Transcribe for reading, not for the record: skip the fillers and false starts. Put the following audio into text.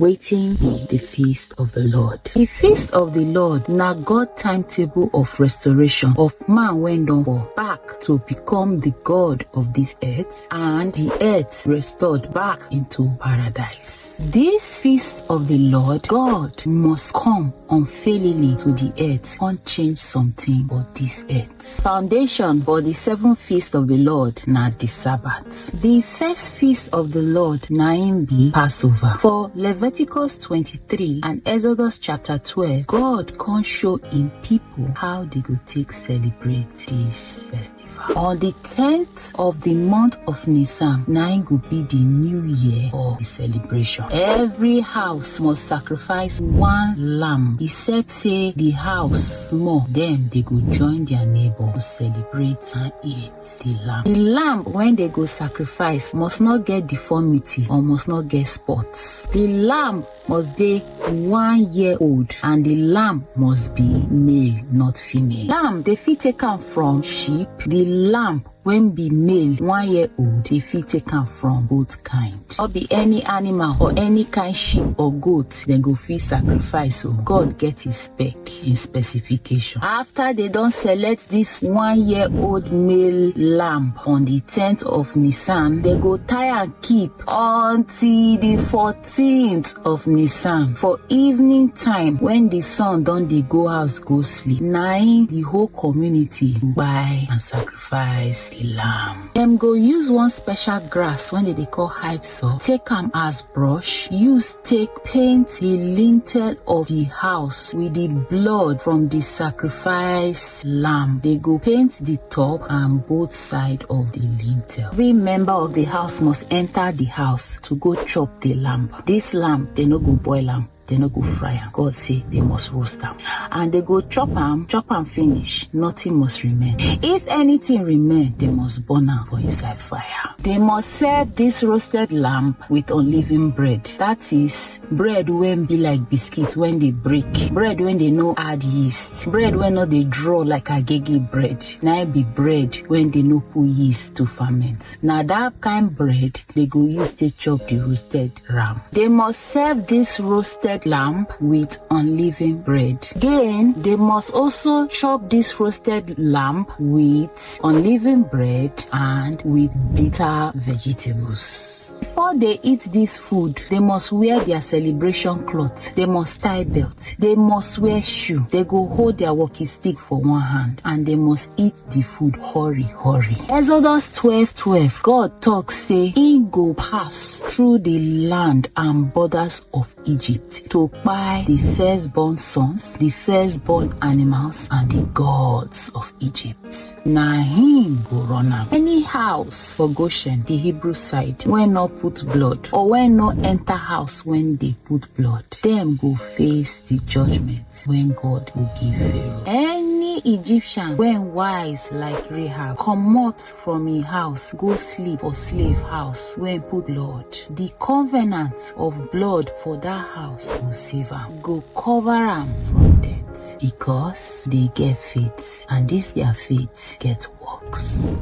Wetin be the feast of the Lord? The feast of the Lord na God timetable of restoration of man wey don fall back to become the God of this earth, and the earth restored back into paradise. This feast of the Lord, God must come unfailingly to the earth and change something for this earth. Foundation for the 7th feast of the Lord na the Sabbath. The first feast of the Lord na im be Passover. For Leviticus 23 and Exodus chapter 12, God can show in people how they go take celebrate this festival. On the 10th of the month of Nisan, na im go be the new year of the celebration. Every house must sacrifice one lamb, except say the house small, then they go join their neighbor to celebrate and eat the lamb. The lamb when they go sacrifice must not get deformity or must not get spots. The lamb must be 1 year old and the lamb must be male, not female. Lamb they fit take am from sheep. The lamb when be male 1 year old, they fit take am from both kind. Or be any animal or any kind sheep or goat, then go fit sacrifice. So God get his spec, his specification. After they don't select this 1 year old male lamb on the 10th of Nisan, they go tie and keep until the 14th of Nisan. For evening time, when the sun don't dey go house go sleep, the whole community buy and sacrifice the lamb. Them go use one special grass when they call hype saw, take am as brush, use take paint the lintel of the house with the blood from the sacrificed lamb. They go paint the top and both sides of the lintel. Every member of the house must enter the house to go chop the lamb. This lamb, they no go boil am, they no go fry am. God say they must roast am. And they go chop am finish. Nothing must remain. If anything remain, they must burn am for inside fire. They must serve this roasted lamb with unleavened bread. That is bread when be like biscuit when they break. Bread when they no add yeast. Bread when no they draw like agege bread. Now be bread when they no put yeast to ferment. Now that kind bread they go use to chop the roasted lamb. They must serve this roasted lamb with unleavened bread. Again, they must also chop this roasted lamb with unleavened bread and with bitter vegetables. Before they eat this food, they must wear their celebration cloth. They must tie belt. They must wear shoe. They go hold their walking stick for one hand and they must eat the food hurry. Exodus 12:12, God talks say he go pass through the land and borders of Egypt to buy the firstborn sons, the firstborn animals, and the gods of Egypt. Na him go run am. Any house for Goshen, the Hebrew side, when not put blood, or when no enter house when they put blood, them go face the judgment when God will give Pharaoh. Any Egyptian when wise like Rahab comot from his house go sleep for slave house when put blood, the covenant of blood for that house will save am, go cover am from death, because they get faith and this their faith get works.